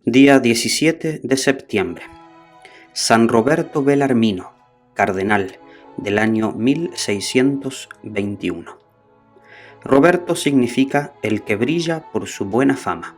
Día 17 de septiembre. San Roberto Belarmino, cardenal, del año 1621. Roberto significa el que brilla por su buena fama,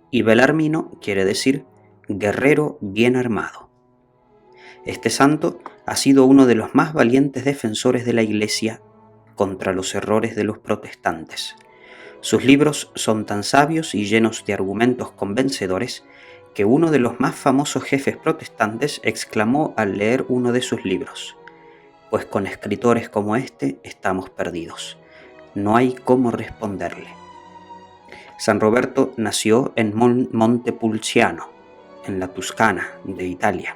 y Belarmino quiere decir guerrero bien armado. Este santo ha sido uno de los más valientes defensores de la Iglesia contra los errores de los protestantes. Sus libros son tan sabios y llenos de argumentos convencedores que uno de los más famosos jefes protestantes exclamó al leer uno de sus libros: «Pues con escritores como este estamos perdidos. No hay cómo responderle». San Roberto nació en Montepulciano, en la Toscana de Italia,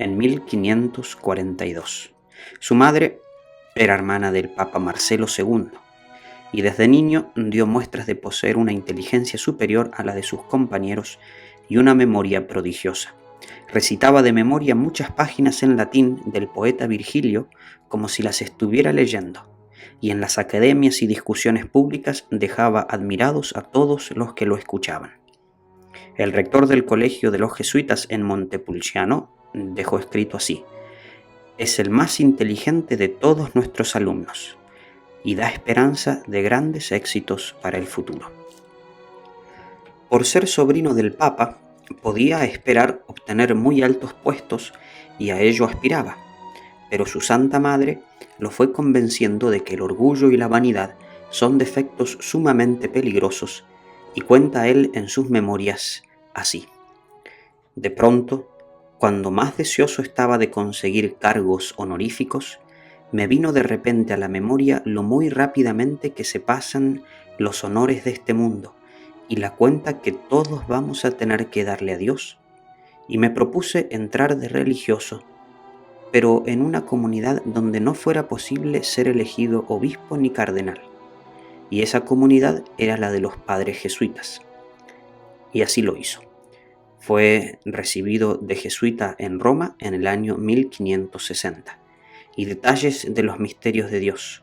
en 1542. Su madre era hermana del Papa Marcelo II, y desde niño dio muestras de poseer una inteligencia superior a la de sus compañeros y una memoria prodigiosa. Recitaba de memoria muchas páginas en latín del poeta Virgilio como si las estuviera leyendo, y en las academias y discusiones públicas dejaba admirados a todos los que lo escuchaban. El rector del colegio de los jesuitas en Montepulciano dejó escrito así: «Es el más inteligente de todos nuestros alumnos y da esperanza de grandes éxitos para el futuro». Por ser sobrino del Papa, podía esperar obtener muy altos puestos y a ello aspiraba, pero su Santa Madre lo fue convenciendo de que el orgullo y la vanidad son defectos sumamente peligrosos, y cuenta él en sus memorias así: «De pronto, cuando más deseoso estaba de conseguir cargos honoríficos, me vino de repente a la memoria lo muy rápidamente que se pasan los honores de este mundo y la cuenta que todos vamos a tener que darle a Dios, y me propuse entrar de religioso, pero en una comunidad donde no fuera posible ser elegido obispo ni cardenal, y esa comunidad era la de los padres jesuitas». Y así lo hizo. Fue recibido de jesuita en Roma en el año 1560. Y detalles de los misterios de Dios.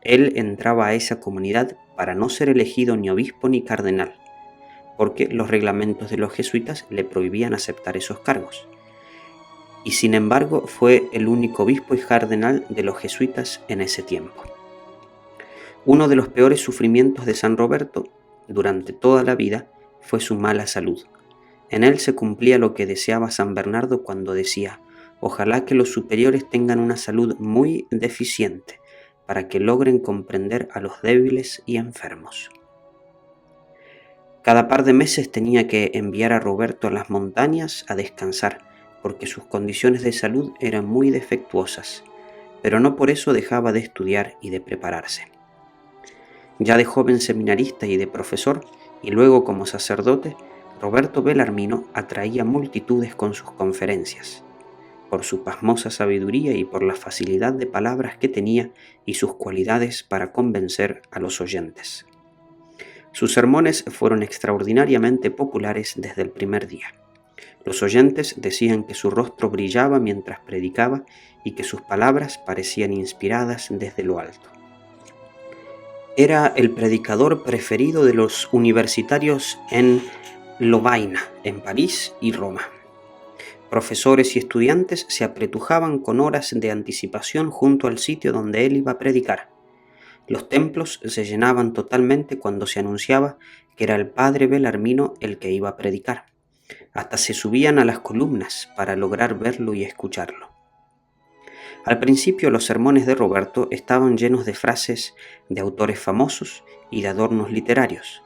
Él entraba a esa comunidad para no ser elegido ni obispo ni cardenal, porque los reglamentos de los jesuitas le prohibían aceptar esos cargos. Y sin embargo fue el único obispo y cardenal de los jesuitas en ese tiempo. Uno de los peores sufrimientos de San Roberto durante toda la vida fue su mala salud. En él se cumplía lo que deseaba San Bernardo cuando decía: «Ojalá que los superiores tengan una salud muy deficiente para que logren comprender a los débiles y enfermos». Cada par de meses tenía que enviar a Roberto a las montañas a descansar, porque sus condiciones de salud eran muy defectuosas, pero no por eso dejaba de estudiar y de prepararse. Ya de joven seminarista y de profesor, y luego como sacerdote, Roberto Belarmino atraía multitudes con sus conferencias, por su pasmosa sabiduría y por la facilidad de palabras que tenía y sus cualidades para convencer a los oyentes. Sus sermones fueron extraordinariamente populares desde el primer día. Los oyentes decían que su rostro brillaba mientras predicaba y que sus palabras parecían inspiradas desde lo alto. Era el predicador preferido de los universitarios en Lovaina, en París y Roma. Profesores y estudiantes se apretujaban con horas de anticipación junto al sitio donde él iba a predicar. Los templos se llenaban totalmente cuando se anunciaba que era el padre Belarmino el que iba a predicar. Hasta se subían a las columnas para lograr verlo y escucharlo. Al principio los sermones de Roberto estaban llenos de frases de autores famosos y de adornos literarios,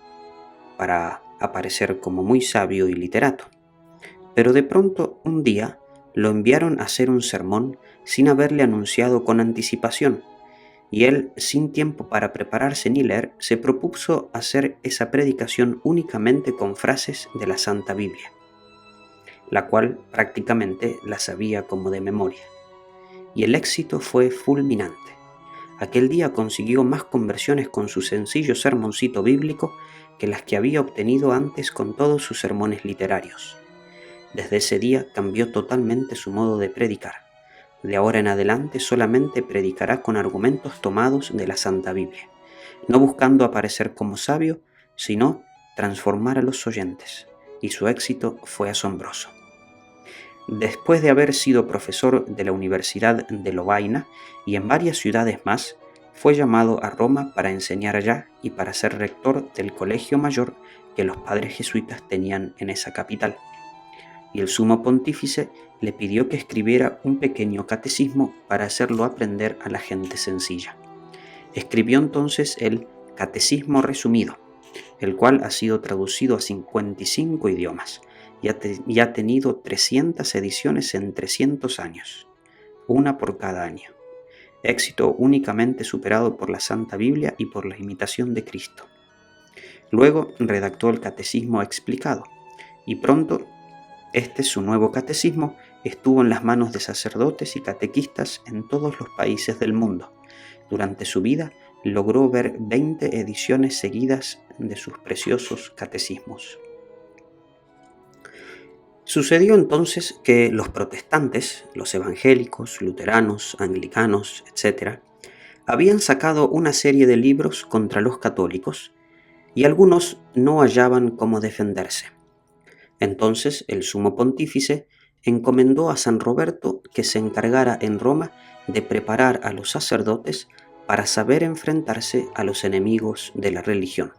para aparecer como muy sabio y literato. Pero de pronto un día lo enviaron a hacer un sermón sin haberle anunciado con anticipación, y él, sin tiempo para prepararse ni leer, se propuso hacer esa predicación únicamente con frases de la Santa Biblia, la cual prácticamente la sabía como de memoria. Y el éxito fue fulminante. Aquel día consiguió más conversiones con su sencillo sermoncito bíblico que las que había obtenido antes con todos sus sermones literarios. Desde ese día cambió totalmente su modo de predicar. De ahora en adelante solamente predicará con argumentos tomados de la Santa Biblia, no buscando aparecer como sabio, sino transformar a los oyentes, y su éxito fue asombroso. Después de haber sido profesor de la Universidad de Lovaina y en varias ciudades más, fue llamado a Roma para enseñar allá y para ser rector del colegio mayor que los padres jesuitas tenían en esa capital. Y el sumo pontífice le pidió que escribiera un pequeño catecismo para hacerlo aprender a la gente sencilla. Escribió entonces el Catecismo Resumido, el cual ha sido traducido a 55 idiomas y ha tenido 300 ediciones en 300 años, una por cada año. Éxito únicamente superado por la Santa Biblia y por la imitación de Cristo. Luego redactó el Catecismo Explicado, y pronto su nuevo catecismo estuvo en las manos de sacerdotes y catequistas en todos los países del mundo. Durante su vida logró ver 20 ediciones seguidas de sus preciosos catecismos. Sucedió entonces que los protestantes, los evangélicos, luteranos, anglicanos, etc., habían sacado una serie de libros contra los católicos y algunos no hallaban cómo defenderse. Entonces el sumo pontífice encomendó a San Roberto que se encargara en Roma de preparar a los sacerdotes para saber enfrentarse a los enemigos de la religión.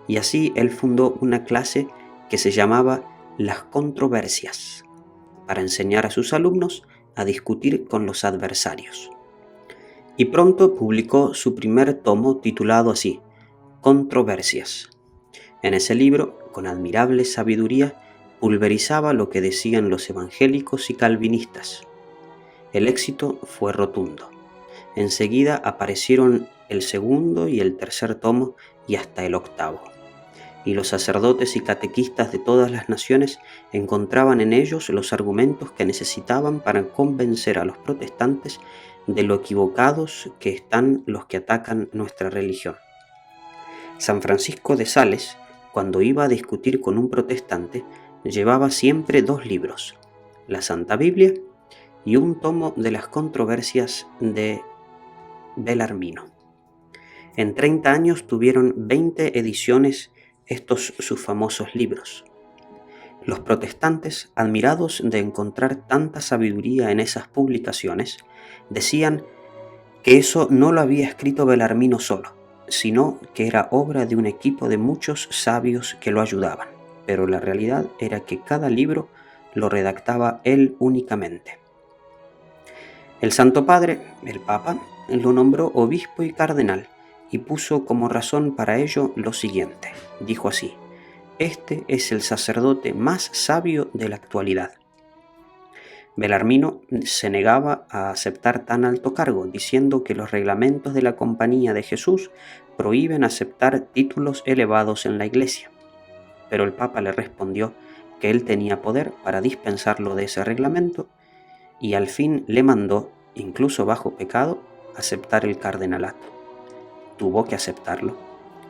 Y así él fundó una clase que se llamaba las controversias, para enseñar a sus alumnos a discutir con los adversarios. Y pronto publicó su primer tomo titulado así, Controversias. En ese libro, con admirable sabiduría, pulverizaba lo que decían los evangélicos y calvinistas. El éxito fue rotundo. Enseguida aparecieron el segundo y el tercer tomo y hasta el octavo. Y los sacerdotes y catequistas de todas las naciones encontraban en ellos los argumentos que necesitaban para convencer a los protestantes de lo equivocados que están los que atacan nuestra religión. San Francisco de Sales, cuando iba a discutir con un protestante, llevaba siempre 2 libros, la Santa Biblia y un tomo de las controversias de Belarmino. En 30 años tuvieron 20 ediciones estos sus famosos libros. Los protestantes, admirados de encontrar tanta sabiduría en esas publicaciones, decían que eso no lo había escrito Belarmino solo, sino que era obra de un equipo de muchos sabios que lo ayudaban, pero la realidad era que cada libro lo redactaba él únicamente. El Santo Padre, el Papa, lo nombró obispo y cardenal y puso como razón para ello lo siguiente. Dijo así: este es el sacerdote más sabio de la actualidad. Belarmino se negaba a aceptar tan alto cargo, diciendo que los reglamentos de la Compañía de Jesús prohíben aceptar títulos elevados en la Iglesia. Pero el Papa le respondió que él tenía poder para dispensarlo de ese reglamento y al fin le mandó, incluso bajo pecado, aceptar el cardenalato. Tuvo que aceptarlo,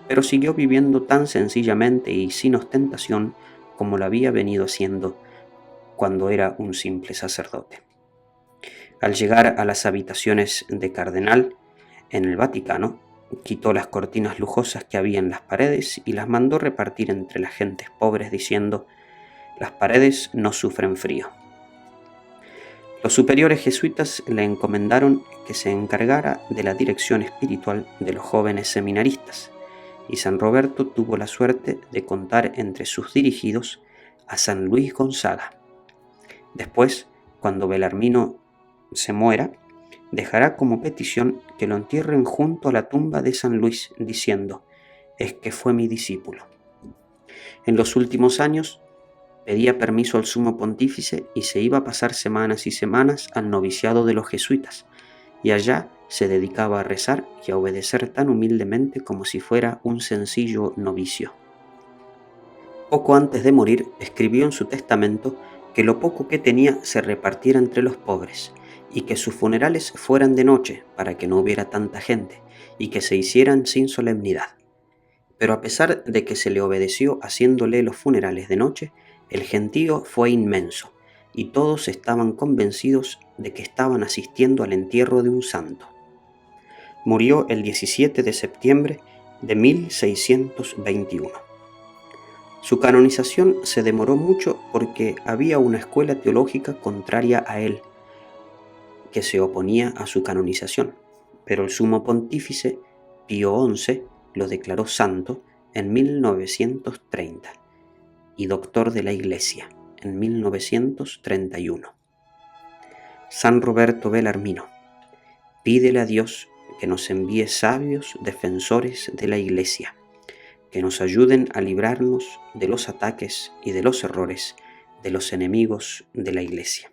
pero siguió viviendo tan sencillamente y sin ostentación como lo había venido haciendo cuando era un simple sacerdote. Al llegar a las habitaciones de cardenal en el Vaticano, quitó las cortinas lujosas que había en las paredes y las mandó repartir entre las gentes pobres, diciendo: las paredes no sufren frío. Los superiores jesuitas le encomendaron que se encargara de la dirección espiritual de los jóvenes seminaristas, y San Roberto tuvo la suerte de contar entre sus dirigidos a San Luis Gonzaga. Después, cuando Belarmino se muera, dejará como petición que lo entierren junto a la tumba de San Luis, diciendo: es que fue mi discípulo. En los últimos años pedía permiso al sumo pontífice y se iba a pasar semanas y semanas al noviciado de los jesuitas, y allá se dedicaba a rezar y a obedecer tan humildemente como si fuera un sencillo novicio. Poco antes de morir, escribió en su testamento que lo poco que tenía se repartiera entre los pobres, y que sus funerales fueran de noche para que no hubiera tanta gente, y que se hicieran sin solemnidad. Pero a pesar de que se le obedeció haciéndole los funerales de noche, el gentío fue inmenso, y todos estaban convencidos de que estaban asistiendo al entierro de un santo. Murió el 17 de septiembre de 1621. Su canonización se demoró mucho porque había una escuela teológica contraria a él, que se oponía a su canonización, pero el sumo pontífice Pío XI lo declaró santo en 1930 y doctor de la Iglesia en 1931. San Roberto Belarmino, pídele a Dios que nos envíe sabios defensores de la Iglesia, que nos ayuden a librarnos de los ataques y de los errores de los enemigos de la Iglesia.